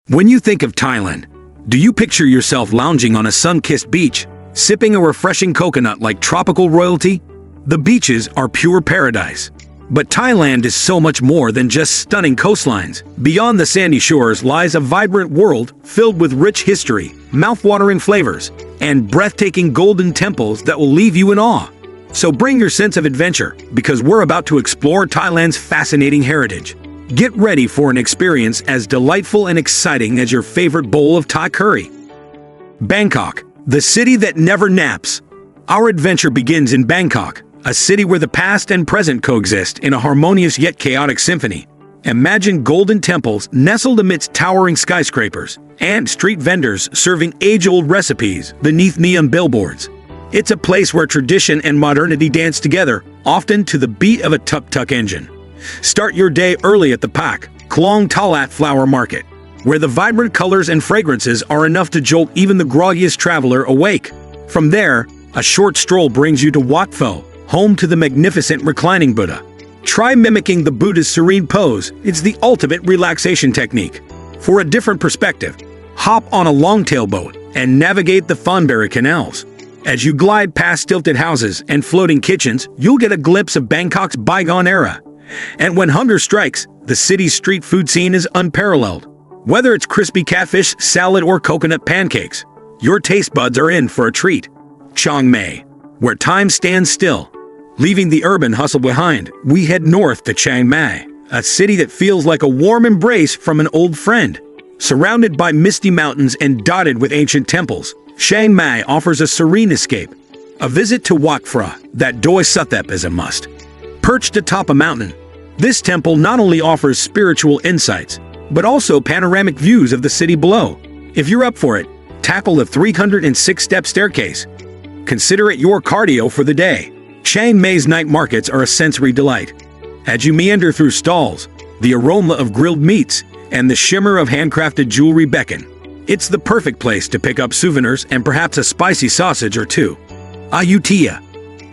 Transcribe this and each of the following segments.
When you think of Thailand, do you picture yourself lounging on a sun-kissed beach, sipping a refreshing coconut like tropical royalty? The beaches are pure paradise. But Thailand is so much more than just stunning coastlines. Beyond the sandy shores lies a vibrant world filled with rich history, mouth-watering flavors, and breathtaking golden temples that will leave you in awe. So bring your sense of adventure, because we're about to explore Thailand's fascinating heritage. Get ready for an experience as delightful and exciting as your favorite bowl of Thai curry. Bangkok, the city that never naps. Our adventure begins in Bangkok, a city where the past and present coexist in a harmonious yet chaotic symphony. Imagine golden temples nestled amidst towering skyscrapers, and street vendors serving age-old recipes beneath neon billboards. It's a place where tradition and modernity dance together, often to the beat of a tuk-tuk engine. Start your day early at the Pak Klong Talat Flower Market, where the vibrant colors and fragrances are enough to jolt even the groggiest traveler awake. From there, a short stroll brings you to Wat Pho, home to the magnificent reclining Buddha. Try mimicking the Buddha's serene pose. It's the ultimate relaxation technique. For a different perspective, hop on a long-tail boat and navigate the Thonburi canals. As you glide past tilted houses and floating kitchens, you'll get a glimpse of Bangkok's bygone era. And when hunger strikes, the city's street food scene is unparalleled. Whether it's crispy catfish, salad, or coconut pancakes, your taste buds are in for a treat. Chiang Mai, where time stands still. Leaving the urban hustle behind, we head north to Chiang Mai, a city that feels like a warm embrace from an old friend. Surrounded by misty mountains and dotted with ancient temples, Chiang Mai offers a serene escape. A visit to Wat Pho, that Doi Suthep, is a must. Perched atop a mountain, this temple not only offers spiritual insights, but also panoramic views of the city below. If you're up for it, tackle the 306-step staircase. Consider it your cardio for the day. Chiang Mai's night markets are a sensory delight. As you meander through stalls, the aroma of grilled meats and the shimmer of handcrafted jewelry beckon. It's the perfect place to pick up souvenirs and perhaps a spicy sausage or two. Ayutthaya,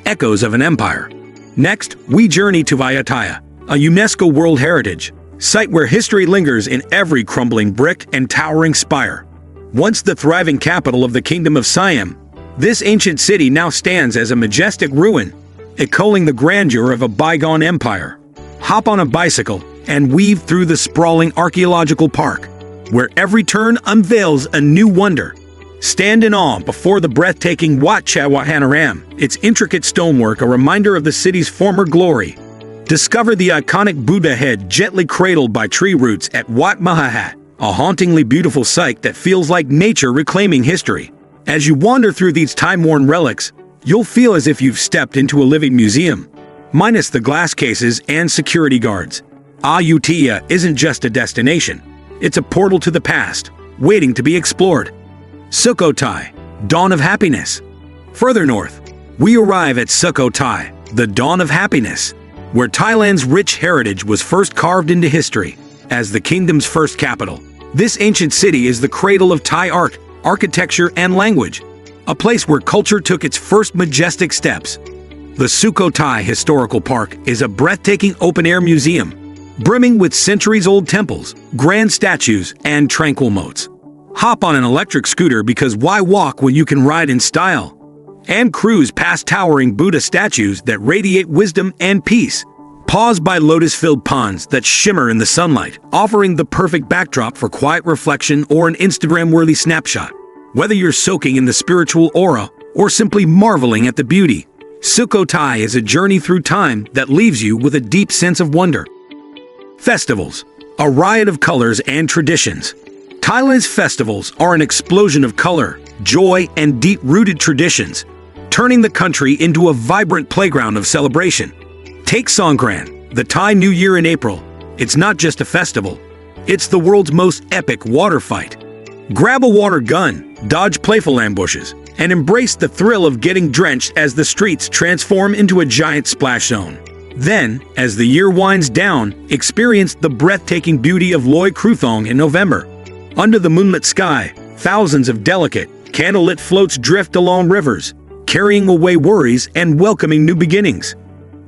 echoes of an empire. Next, we journey to Ayutthaya, a UNESCO World Heritage site where history lingers in every crumbling brick and towering spire. Once the thriving capital of the Kingdom of Siam, this ancient city now stands as a majestic ruin, echoing the grandeur of a bygone empire. Hop on a bicycle and weave through the sprawling archaeological park, where every turn unveils a new wonder. Stand in awe before the breathtaking Wat Chawat, its intricate stonework a reminder of the city's former glory. Discover the iconic Buddha head gently cradled by tree roots at Wat Mahahat, a hauntingly beautiful sight that feels like nature reclaiming history. As you wander through these time-worn relics, you'll feel as if you've stepped into a living museum, minus the glass cases and security guards. Ayutthaya isn't just a destination, it's a portal to the past, waiting to be explored. Sukhothai, Dawn of Happiness. Further north, we arrive at Sukhothai, the Dawn of Happiness, where Thailand's rich heritage was first carved into history. As the kingdom's first capital, this ancient city is the cradle of Thai art, architecture, and language, a place where culture took its first majestic steps. The Sukhothai Historical Park is a breathtaking open-air museum, brimming with centuries-old temples, grand statues, and tranquil moats. Hop on an electric scooter, because why walk when you can ride in style? And cruise past towering Buddha statues that radiate wisdom and peace. Pause by lotus-filled ponds that shimmer in the sunlight, offering the perfect backdrop for quiet reflection or an Instagram-worthy snapshot. Whether you're soaking in the spiritual aura or simply marveling at the beauty, Sukhothai is a journey through time that leaves you with a deep sense of wonder. Festivals, a riot of colors and traditions. Thailand's festivals are an explosion of color, joy, and deep-rooted traditions, turning the country into a vibrant playground of celebration. Take Songkran, the Thai New Year in April. It's not just a festival, it's the world's most epic water fight. Grab a water gun, dodge playful ambushes, and embrace the thrill of getting drenched as the streets transform into a giant splash zone. Then, as the year winds down, experience the breathtaking beauty of Loy Krathong in November. Under the moonlit sky, thousands of delicate, candlelit floats drift along rivers, carrying away worries and welcoming new beginnings.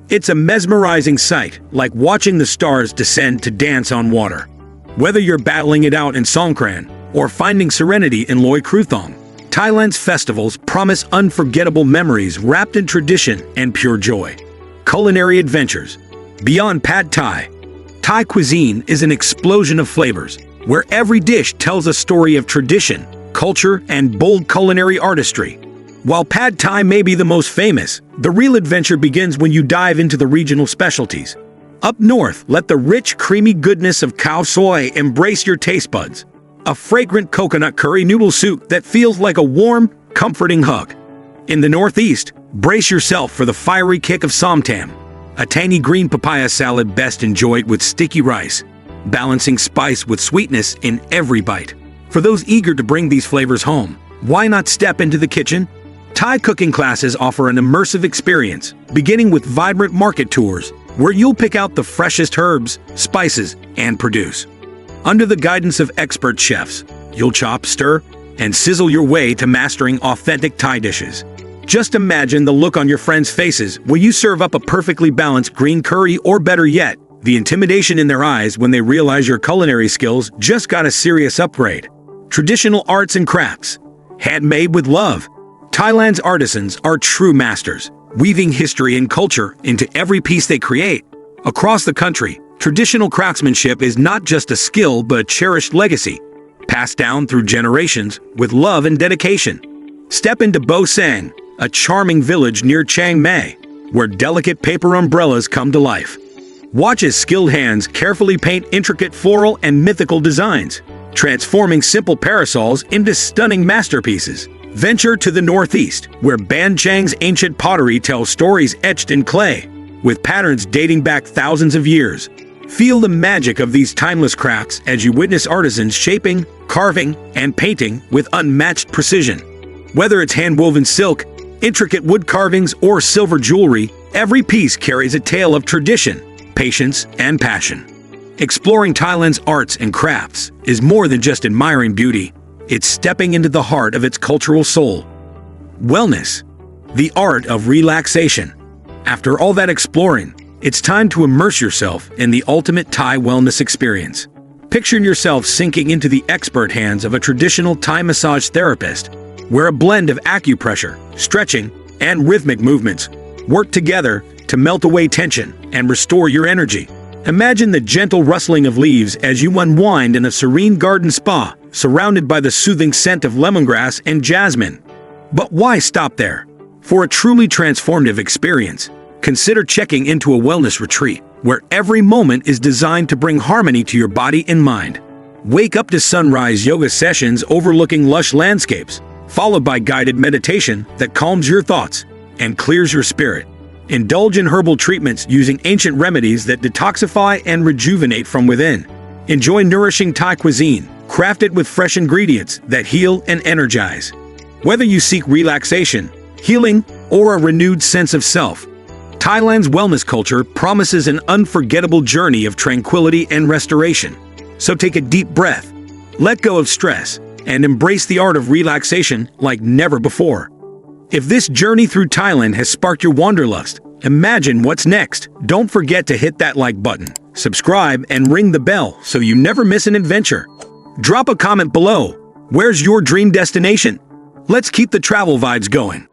It's a mesmerizing sight, like watching the stars descend to dance on water. Whether you're battling it out in Songkran or finding serenity in Loy Krathong, Thailand's festivals promise unforgettable memories wrapped in tradition and pure joy. Culinary adventures. Beyond pad Thai, Thai cuisine is an explosion of flavors, where every dish tells a story of tradition, culture, and bold culinary artistry. While pad Thai may be the most famous, the real adventure begins when you dive into the regional specialties. Up north, let the rich, creamy goodness of khao soi embrace your taste buds. A fragrant coconut curry noodle soup that feels like a warm, comforting hug. In the northeast, brace yourself for the fiery kick of somtam, a tangy green papaya salad best enjoyed with sticky rice, balancing spice with sweetness in every bite. For those eager to bring these flavors home, why not step into the kitchen? Thai cooking classes offer an immersive experience, beginning with vibrant market tours, where you'll pick out the freshest herbs, spices, and produce. Under the guidance of expert chefs, you'll chop, stir, and sizzle your way to mastering authentic Thai dishes. Just imagine the look on your friends' faces when you serve up a perfectly balanced green curry, or better yet, the intimidation in their eyes when they realize your culinary skills just got a serious upgrade. Traditional arts and crafts. Handmade with love. Thailand's artisans are true masters, weaving history and culture into every piece they create. Across the country, traditional craftsmanship is not just a skill but a cherished legacy, passed down through generations with love and dedication. Step into Bo Sang, a charming village near Chiang Mai, where delicate paper umbrellas come to life. Watch as skilled hands carefully paint intricate floral and mythical designs, transforming simple parasols into stunning masterpieces. Venture to the northeast, where Ban Chang's ancient pottery tells stories etched in clay, with patterns dating back thousands of years. Feel the magic of these timeless crafts as you witness artisans shaping, carving, and painting with unmatched precision. Whether it's hand-woven silk, intricate wood carvings, or silver jewelry, every piece carries a tale of tradition, patience, and passion. Exploring Thailand's arts and crafts is more than just admiring beauty. It's stepping into the heart of its cultural soul. Wellness. The art of relaxation. After all that exploring, it's time to immerse yourself in the ultimate Thai wellness experience. Picture yourself sinking into the expert hands of a traditional Thai massage therapist, where a blend of acupressure, stretching, and rhythmic movements work together to melt away tension and restore your energy. Imagine the gentle rustling of leaves as you unwind in a serene garden spa, surrounded by the soothing scent of lemongrass and jasmine. But why stop there? For a truly transformative experience, consider checking into a wellness retreat, where every moment is designed to bring harmony to your body and mind. Wake up to sunrise yoga sessions overlooking lush landscapes, followed by guided meditation that calms your thoughts and clears your spirit. Indulge in herbal treatments using ancient remedies that detoxify and rejuvenate from within. Enjoy nourishing Thai cuisine, crafted with fresh ingredients that heal and energize. Whether you seek relaxation, healing, or a renewed sense of self, Thailand's wellness culture promises an unforgettable journey of tranquility and restoration. So take a deep breath, let go of stress, and embrace the art of relaxation like never before. If this journey through Thailand has sparked your wanderlust, imagine what's next. Don't forget to hit that like button, subscribe, and ring the bell so you never miss an adventure. Drop a comment below. Where's your dream destination? Let's keep the travel vibes going.